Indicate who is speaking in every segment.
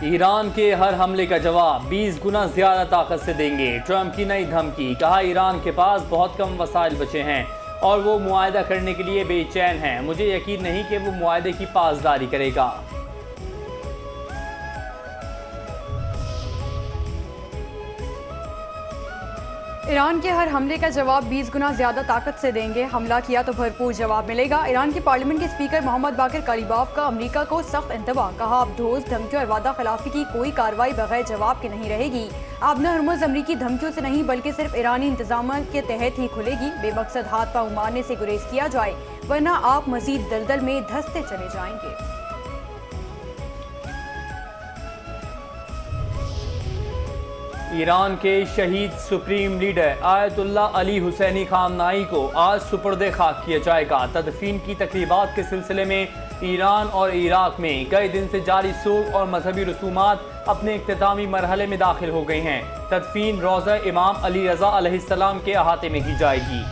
Speaker 1: Iran के हर हमले का जवाब 20 गुना ज्यादा ताकत से देंगे। ट्रंप की नई धमकी। कहा, ईरान के पास बहुत कम वसाइल बचे हैं और वो मुआहदा करने के लिए बेचैन है। मुझे यकीन नहीं कि वो मुआहदे की पासदारी करेगा।
Speaker 2: ईरान के हर हमले का जवाब 20 गुना ज्यादा ताकत से देंगे। हमला किया तो भरपूर जवाब मिलेगा। ईरान की पार्लियामेंट के स्पीकर मोहम्मद बाकिर कालिबाफ का अमेरिका को सख्त इंतबाह। कहा, अब ठोस धमकियों और वादा खिलाफी की कोई कार्रवाई बगैर जवाब के नहीं रहेगी। आबना हरमुज अमरीकी धमकियों से नहीं बल्कि सिर्फ ईरानी इंतजाम के तहत ही खुलेगी। बेमकसद हाथ पांव मारने से गुरेज किया जाए, वरना आप मजीद दलदल में धंसते चले जाएंगे।
Speaker 1: ईरान के शहीद supreme leader Ayatollah Ali Hosseini Khamenei को आज सुपुर्द खाक किया जाएगा। तदफीन की तकरीबात के सिलसिले में ईरान और इराक में कई दिन से जारी सोग और मजहबी रसूमात अपने इख्तितामी मरहले में दाखिल हो गए हैं। तदफीन रोज़ा इमाम अली रज़ा अलैहिस्सलाम के अहाते में की जाएगी।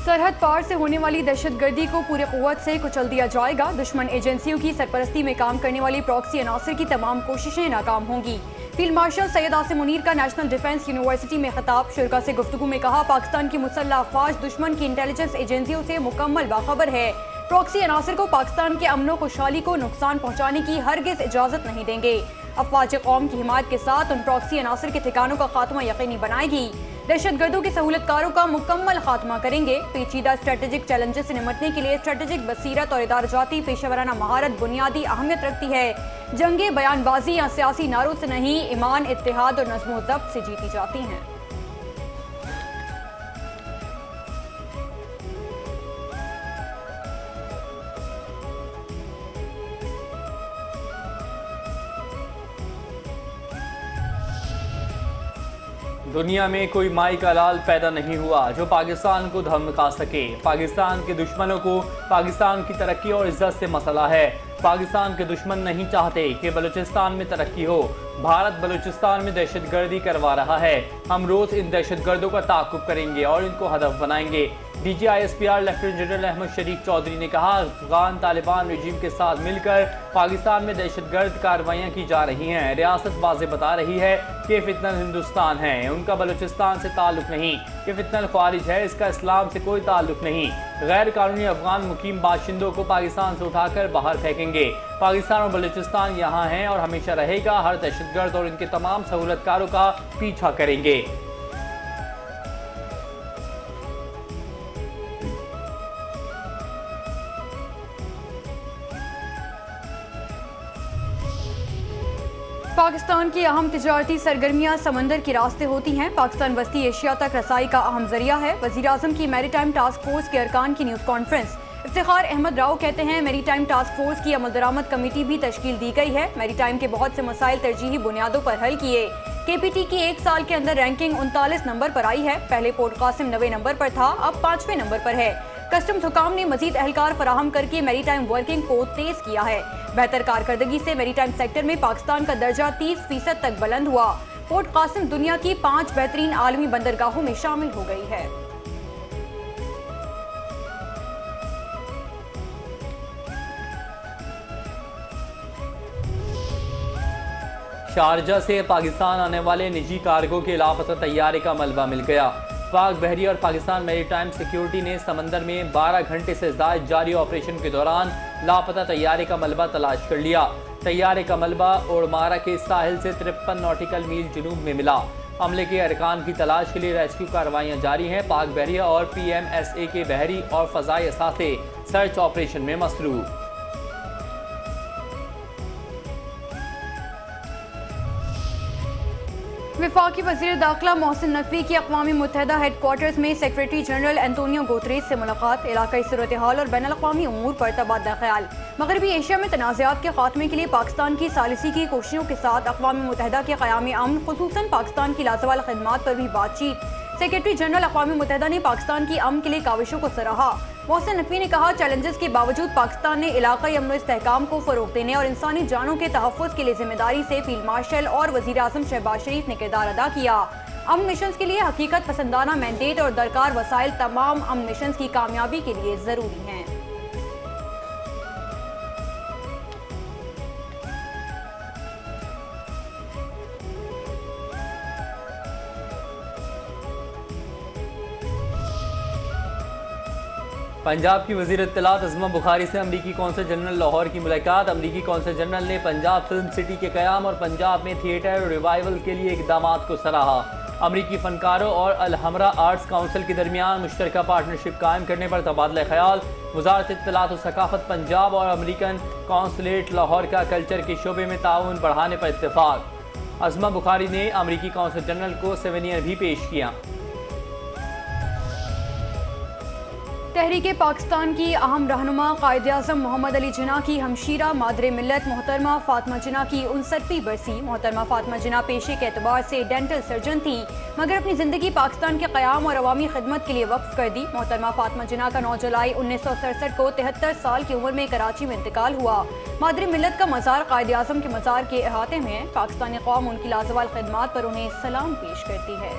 Speaker 2: सरहद पार से होने वाली दहशतगर्दी को पूरी कुव्वत से कुचल दिया जाएगा। दुश्मन एजेंसियों की सरपरस्ती में काम करने वाली प्रॉक्सी अनासर की तमाम कोशिशें नाकाम होंगी। फील्ड मार्शल सैयद आसिम मुनीर का नेशनल डिफेंस यूनिवर्सिटी में खिताब। शुरा से गुफ्तगू में कहा, पाकिस्तान की मुसल्लह अफवाज दुश्मन की इंटेलिजेंस एजेंसियों से मुकम्मल बाखबर है। प्रॉक्सी अनासर को पाकिस्तान के अमन खुशहाली को नुकसान पहुँचाने की हरगिज इजाजत नहीं देंगे। अफवाज कौम की हिमायत के साथ उन प्रॉक्सी अनासर के ठिकानों का खात्मा यकीनी बनाएगी। दहशतगर्दों की सहूलतकारों का मुकम्मल खात्मा करेंगे। पेचीदा स्ट्रेटेजिक चैलेंजेस से निपटने के लिए स्ट्रेटेजिक बसीरत और इदारजाती पेशेवराना महारत बुनियादी अहमियत रखती है। जंगे बयानबाजी या सियासी नारों से नहीं, ईमान, इत्तेहाद और नज़्म ज़ब्त से जीती जाती हैं।
Speaker 1: दुनिया में कोई माई का लाल पैदा नहीं हुआ जो पाकिस्तान को धमका सके। पाकिस्तान के दुश्मनों को पाकिस्तान की तरक्की और इज्जत से मसला है। पाकिस्तान के दुश्मन नहीं चाहते कि बलूचिस्तान में तरक्की हो। भारत बलूचिस्तान में दहशतगर्दी करवा रहा है। हम रोज इन दहशतगर्दों का ताक़ुब करेंगे और इनको हदफ बनाएंगे। DGISPR लेफ्टिनेंट जनरल अहमद शरीफ चौधरी ने कहा, अफगान तालिबान रजीम के साथ मिलकर पाकिस्तान में दहशतगर्द कार्रवाइयाँ की जा रही हैं। रियासत वाज़े बता रही है कि फितनल हिंदुस्तान है, उनका बलूचिस्तान से ताल्लुक नहीं। कि फितनल ख्वारिज है, इसका इस्लाम से कोई ताल्लुक नहीं। गैर कानूनी अफगान मुकीम बाशिंदों को पाकिस्तान से उठाकर बाहर फेंकेंगे। पाकिस्तान और बलूचिस्तान यहाँ हैं और हमेशा रहेगा। हर दहशतगर्द और इनके तमाम सहूलतकारों का पीछा करेंगे।
Speaker 2: पाकिस्तान की अहम तिजारती सरगर्मियां समंदर के रास्ते होती हैं। पाकिस्तान वस्ती एशिया तक रसाई का अहम जरिया है। वज़ीर आज़म की मैरीटाइम टास्क फोर्स के अरकान की न्यूज़ कॉन्फ्रेंस। इफ्तिखार अहमद राव कहते हैं, मैरीटाइम टास्क फोर्स की अमल दरामद कमेटी भी तश्कील दी गई है। मैरीटाइम के बहुत से मसाइल तरजीही बुनियादों पर हल किए। KPT की एक साल के अंदर रैंकिंग 39 नंबर पर आई है। पहले पोर्ट कासिम 90 नंबर पर था, अब 5वें नंबर पर है। कस्टम्स हुकाम ने मजीद एहलकार फराहम करके मैरीटाइम वर्किंग को तेज किया है। बेहतर कारकर्दगी से मैरीटाइम सेक्टर में पाकिस्तान का दर्जा 30% तक बुलंद हुआ। पोर्ट कासिम दुनिया की 5 बेहतरीन आलमी बंदरगाहों में शामिल हो गई है।
Speaker 1: शारजा से पाकिस्तान आने वाले निजी कार्गो के लापता तैयारे का मलबा मिल गया। पाक बहरी और पाकिस्तान मैरीटाइम सिक्योरिटी ने समंदर में 12 घंटे से ज़ायद जारी ऑपरेशन के दौरान लापता तैयारे का मलबा तलाश कर लिया। तैयारे का मलबा ओड़मारा के साहिल से 53 नॉटिकल मील जुनूब में मिला। हमले के अरकान की तलाश के लिए रेस्क्यू कार्रवाइयाँ जारी हैं। पाक बहरिया और PMSA के बहरी और फ़ज़ाई असासे सर्च ऑपरेशन में मसरूफ़।
Speaker 2: वफाकी वज़ीर दाखिला मोहसिन नकवी की अक़वामी मुत्तहिदा हेडक्वार्टर्स में सेक्रेटरी जनरल एंटोनियो गुतरेस से मुलाकात। इलाकाई सूरत हाल और बैनुल अक़वामी उमूर पर तबादला ख्याल। मगरबी एशिया में तनाज़ात के खात्मे के लिए पाकिस्तान की सालिसी की कोशिशों के साथ अक़वामी मुत्तहिदा के क़याम अमन, खुसूसन पाकिस्तान की लाजवाल खिदमात पर भी बातचीत। सेक्रेटरी जनरल अक़वामी मुत्तहिदा ने पाकिस्तान की अमन के लिए काविशों को सराहा। मोहसिन नकवी ने कहा, चैलेंजेस के बावजूद पाकिस्तान ने इलाकाई अमन इस्तेहकाम को फ़रोग़ देने और इंसानी जानों के तहफ़्फ़ुज़ के लिए जिम्मेदारी से फील्ड मार्शल और वज़ीर आज़म शहबाज शरीफ ने किरदार अदा किया। अमन मिशन के लिए हकीकत पसंदाना मैंडेट और दरकार वसाइल तमाम अमन मिशन की कामयाबी के लिए ज़रूरी हैं।
Speaker 1: पंजाब की वज़ीर इत्तलात अज़मा बुखारी से अमरीकी कौंसल जनरल लाहौर की मुलाकात। अमरीकी कौंसल जनरल ने पंजाब फिल्म सिटी के क़याम और पंजाब में थिएटर रिवाइवल के लिए इक़दामात को सराहा। अमरीकी फ़नकारों और अल-हमरा आर्ट्स काउंसिल के दरमियान मुश्तरका पार्टनरशिप कायम करने पर तबादला ख्याल। वज़ारत इत्तलात और सकाफ़त पंजाब और अमरीकन कौंसलेट लाहौर का कल्चर के शोबे में ताउन बढ़ाने पर इत्तेफाक। अज़मा बुखारी ने अमरीकी कौंसल जनरल को सेवेनियर भी पेश किया।
Speaker 2: तहरीक पाकिस्तान की अहम रहनुमा कायद-ए-आज़म मोहम्मद अली जिन्ना की हमशीरा मादरे मिल्लत मोहतरमा फ़ातिमा जिन्ना की 59वीं बरसी। मोहतरमा फ़ातिमा जिन्ना पेशे के एतबार से डेंटल सर्जन थी, मगर अपनी ज़िंदगी पाकिस्तान के क़याम और अवामी खिदमत के लिए वक्फ कर दी। मोहतरमा फ़ातिमा जिन्ना का 9 जुलाई 1967 को 73 साल की उम्र में कराची में इंतकाल हुआ। मादरे मिल्लत का मज़ार कायद-ए-आज़म के मज़ार के अहाते में है। पाकिस्तानी कौम उनकी लाजवाल खिदमात पर उन्हें सलाम पेश करती है।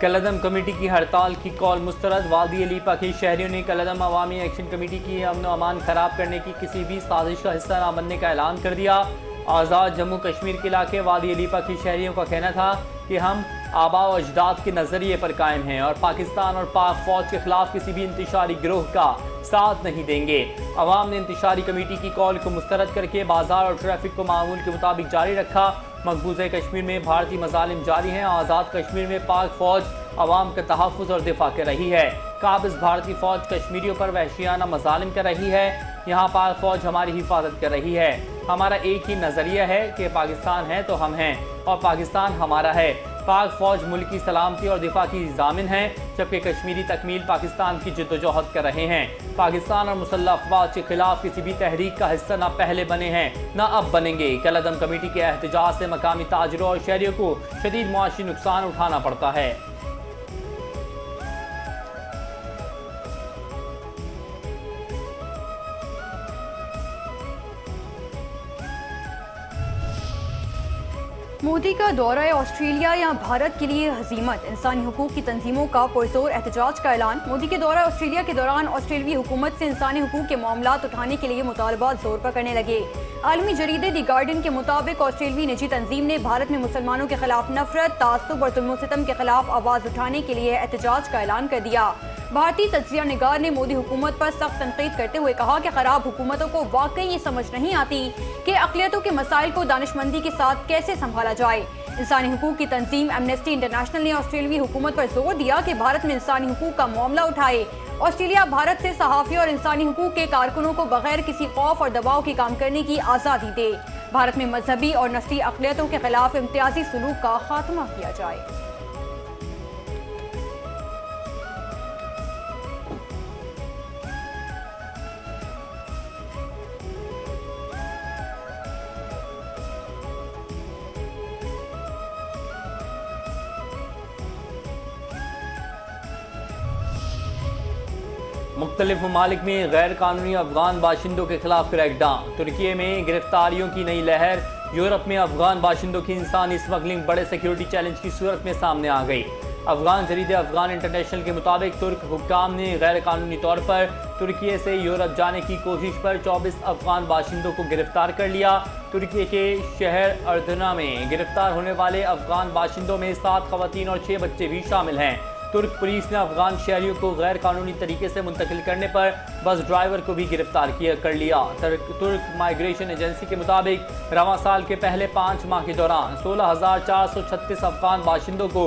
Speaker 1: कलअदम कमेटी की हड़ताल की कॉल मुस्तरद। वादी अलीपा के शहरियों ने कलअदम अवामी एक्शन कमेटी की अमन अमान खराब करने की किसी भी साजिश का हिस्सा न बनने का ऐलान कर दिया। आज़ाद जम्मू कश्मीर के इलाके वादी अलीपा की शहरियों का कहना था कि हम आबा व अजदाद के नज़रिए पर कायम हैं और पाकिस्तान और पाक फ़ौज के खिलाफ किसी भी इंतशारी गिरोह का साथ नहीं देंगे। अवाम ने इंतशारी कमेटी की कॉल को मुस्तरद करके बाजार और ट्रैफिक को मामूल के मुताबिक जारी रखा। मकबूज़ा कश्मीर में भारतीय मज़ालिम जारी हैं। आज़ाद कश्मीर में पाक फ़ौज अवाम का तहफ़्फ़ुज़ और दिफा कर रही है। काबिज़ भारतीय फ़ौज कश्मीरियों पर वहशियाना मज़ालिम कर रही है। यहाँ पाक फ़ौज हमारी हिफाजत कर रही है। हमारा एक ही नज़रिया है कि पाकिस्तान है तो हम हैं और पाकिस्तान हमारा है। पाक फ़ौज मुल्क की सलामती और दिफा की ज़ामिन है, जबकि कश्मीरी तकमील पाकिस्तान की जद्दोजहद कर रहे हैं। पाकिस्तान और मुसल्लह अफ़वाज के खिलाफ किसी भी तहरीक का हिस्सा न पहले बने हैं न अब बनेंगे। कलअदम कमेटी के एहतजाज से मकामी ताजरों और शहरियों को शदीद मुआशी नुकसान उठाना पड़ता है।
Speaker 2: मोदी का दौरा ऑस्ट्रेलिया या भारत के लिए हजीमत। इंसानी हुकूक की तंजीमों का पुरजोर एहतजाज का ऐलान। मोदी के दौरा ऑस्ट्रेलिया के दौरान ऑस्ट्रेलियाई हुकूमत से इंसानी हुकूक के मामलात उठाने के लिए मुतालबात जोर पर करने लगे। आलमी जरीदे दी गार्डियन के मुताबिक ऑस्ट्रेलियाई निजी तंजीम ने भारत में मुसलमानों के खिलाफ नफरत, तासुब और जुल्म सितम के खिलाफ आवाज़ उठाने के लिए एहतजाज का ऐलान कर दिया। भारतीय तज्जिया निगार ने मोदी हुकूमत पर सख्त तनकीद करते हुए कहा कि खराब हुकूमतों को वाकई ये समझ नहीं आती कि अक़लियतों के मसाइल को दानिशमंदी के साथ कैसे संभाला जाए। इंसानी हुकूक की तंजीम एमनेस्टी इंटरनेशनल ने ऑस्ट्रेलियाई हुकूमत पर जोर दिया कि भारत में इंसानी हुकूक का मामला उठाए। ऑस्ट्रेलिया भारत से सहाफ़ी और इंसानी हुकूक के कारकुनों को बगैर किसी खौफ और दबाव के काम करने की आज़ादी दे। भारत में मजहबी और नस्ली अक़लियतों के खिलाफ इम्तियाजी सलूक का खात्मा किया जाए।
Speaker 1: मुख्तलिफ ममालिक में गैर कानूनी अफगान बाशिंदों के खिलाफ क्रैकडाउन। तुर्की में गिरफ्तारियों की नई लहर। यूरोप में अफगान बाशिंदों की इंसानी स्मगलिंग बड़े सिक्योरिटी चैलेंज की सूरत में सामने आ गई। अफगान जरीदे अफगान इंटरनेशनल के मुताबिक तुर्क हुक्काम ने गैर कानूनी तौर पर तुर्की से यूरोप जाने की कोशिश पर 24 अफगान बाशिंदों को गिरफ्तार कर लिया। तुर्की के शहर अर्दना में गिरफ्तार होने वाले अफगान बाशिंदों में 7 खवातीन और 6 बच्चे भी शामिल हैं। तुर्क पुलिस ने अफगान शहरियों को गैर कानूनी तरीके से मुंतकिल करने पर बस ड्राइवर को भी गिरफ्तार कर लिया। तुर्क माइग्रेशन एजेंसी के मुताबिक रवां साल के पहले 5 माह के दौरान 16,436 अफगान बाशिंदों को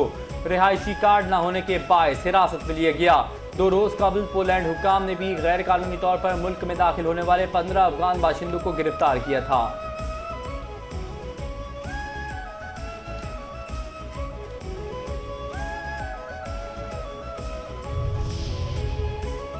Speaker 1: रिहायशी कार्ड न होने के बायस हिरासत में लिया गया। 2 रोज़ कबल पोलैंड हुक्काम ने भी गैर कानूनी तौर पर मुल्क में दाखिल होने वाले 15 अफगान बाशिंदों को गिरफ्तार किया था।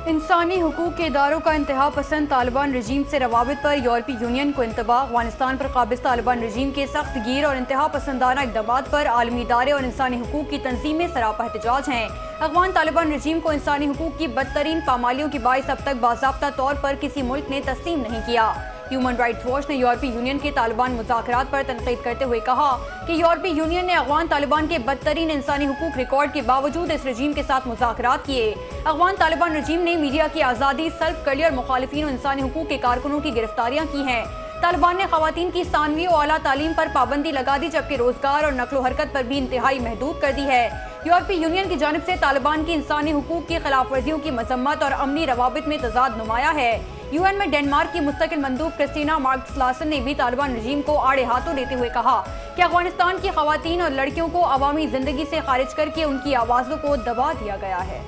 Speaker 2: इंसानी हुकूक के इदारों का इंतहा पसंद तालिबान रजीम से रवाबित पर यूरोपीय यूनियन को इंतबाह। अफगानिस्तान पर काबिज तालिबान रजीम के सख्त गिर और इंतहा पसंदाना इक़दाम पर आलमी इदारे और इंसानी हुकूक की तंजीमें सरापा एहतजाज हैं। अफगान तालिबान रजीम को इंसानी हुकूक की बदतरीन पामालियों की बाइस अब तक बाज़ाब्ता तौर पर किसी मुल्क ने तस्लीम नहीं किया। ह्यूमन राइट्स वॉच ने यूरोपीय यूनियन के तालिबान मुज़ाकरात पर तनकीद करते हुए कहा कि यूरोपीय यूनियन ने अफगान तालिबान के बदतरीन इंसानी हुकूक रिकॉर्ड के बावजूद इस रजीम के साथ मुज़ाकरात किए। अफगान तालिबान रजीम ने मीडिया की आज़ादी सल्ब कर ली और मुखालिफिन और इंसानी हुकूक के कारकुनों की गिरफ्तारियां की हैं। तालिबान ने खवातीन की सानवी और आला तालीम पर पाबंदी लगा दी, जबकि रोजगार और नकलो हरकत पर भी इंतहाई महदूद कर दी है। यूरोपीय यूनियन की जानिब से तालिबान की इंसानी हुकूक की खिलाफ वर्जियों की मजम्मत और अमनी रवाबित में तजाद नुमाया है। यूएन में डेनमार्क की मुस्तकिल मंदूब क्रिस्टीना मार्क्स-लार्सन ने भी तालिबान रजीम को आड़े हाथों लेते हुए कहा कि अफगानिस्तान की खवातीन और लड़कियों को अवामी जिंदगी से खारिज करके उनकी आवाज़ों को दबा दिया गया है।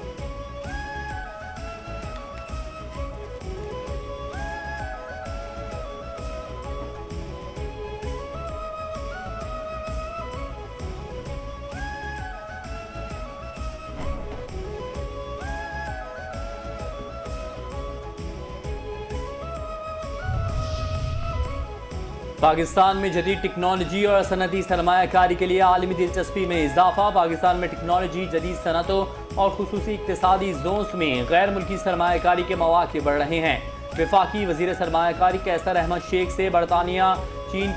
Speaker 1: पाकिस्तान में जदीद टेक्नोलॉजी और सनती सरमायाकारी के लिए आलमी दिलचस्पी में इजाफा। पाकिस्तान में टेक्नोलॉजी, जदीद सनतों और खुसूसी इक्तिसादी जोन्स में गैर मुल्की सरमायाकारी के मौके बढ़ रहे हैं। वफाकी वजीर सरमायाकारी कैसर अहमद शेख से बरतानिया चीन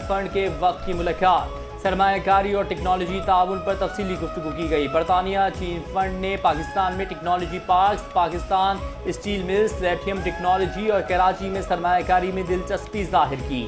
Speaker 1: फंड के वक्त की मुलाकात। सरमायाकारी और टेक्नोलॉजी ताउन पर तफसीली गुफ्तगू की गई। बरतानिया चीन फंड ने पाकिस्तान में technology parks, Pakistan steel mills, lithium technology और कराची में सरमायाकारी में दिलचस्पी जाहिर की।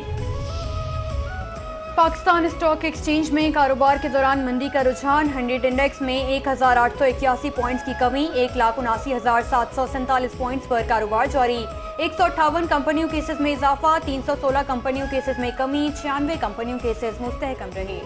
Speaker 2: पाकिस्तान स्टॉक एक्सचेंज में कारोबार के दौरान मंदी का रुझान। 100 इंडेक्स में 1881 पॉइंट्स की कमी, 1,79,747 पॉइंट्स पर कारोबार जारी। 158 कंपनियों केसेस में इजाफा, 316 कंपनियों केसेस में कमी, 96 कंपनियों केसेस मुस्तहकम रहे।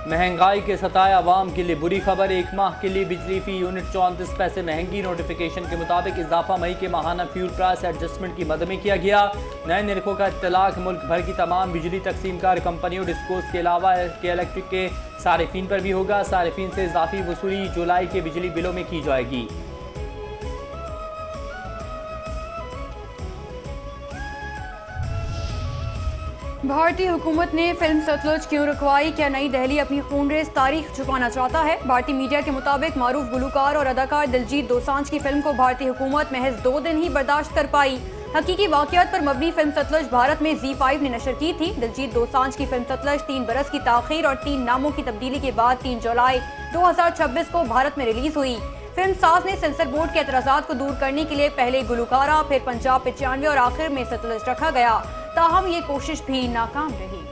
Speaker 1: महंगाई के सताए अवाम के लिए बुरी खबर। एक माह के लिए बिजली फी यूनिट 34 पैसे महंगी। नोटिफिकेशन के मुताबिक इजाफा मई के माहाना फ्यूल प्राइस एडजस्टमेंट की मद में किया गया। नए निरखों का इत्तलाक मुल्क भर की तमाम बिजली तकसीमकार कंपनियों, डिस्कोस के अलावा के इलेक्ट्रिक के सारिफीन पर भी होगा। सारिफीन से इजाफी वसूली जुलाई के बिजली बिलों में की जाएगी।
Speaker 2: भारतीय हुकूमत ने फिल्म सतलुज क्यों रुकवाई? क्या नई दिल्ली अपनी खूनरेज तारीख छुपाना चाहता है? भारतीय मीडिया के मुताबिक मारूफ गुलकार और अदाकार दिलजीत दोसांझ की फिल्म को भारतीय हुकूमत महज 2 दिन ही बर्दाश्त कर पाई। हकीकी वाक़यात पर मबनी फिल्म सतलुज भारत में ZEE5 ने नशर की थी। दिलजीत दोसांझ की फिल्म सतलुज 3 बरस की ताख़ीर और 3 नामों की तब्दीली के बाद 3 जुलाई 2026 को भारत में रिलीज हुई। फिल्म साज ने सेंसर बोर्ड के एतराज़ात को दूर करने के लिए पहले गुलकारा, फिर पंजाब 95 और आखिर में सतलुज रखा गया। ताहम ये कोशिश भी नाकाम रही।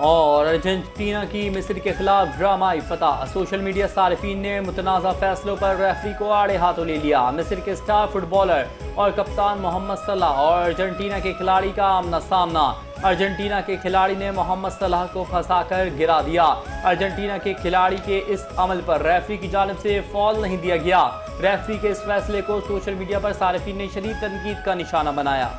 Speaker 1: और अर्जेंटीना की मिस्र के खिलाफ ड्रामाई फतह। सोशल मीडिया सारिफीन ने मुतनाज़ा फैसलों पर रेफरी को आड़े हाथों ले लिया। मिस्र के स्टार फुटबॉलर और कप्तान मोहम्मद सलाह और अर्जेंटीना के खिलाड़ी का आमना सामना। अर्जेंटीना के खिलाड़ी ने मोहम्मद सलाह को फंसाकर गिरा दिया। अर्जेंटीना के खिलाड़ी के इस अमल पर रेफरी की जानिब से फॉल नहीं दिया गया। रेफरी के इस फैसले को सोशल मीडिया पर सारिफीन ने शदीद तनकीद का निशाना बनाया।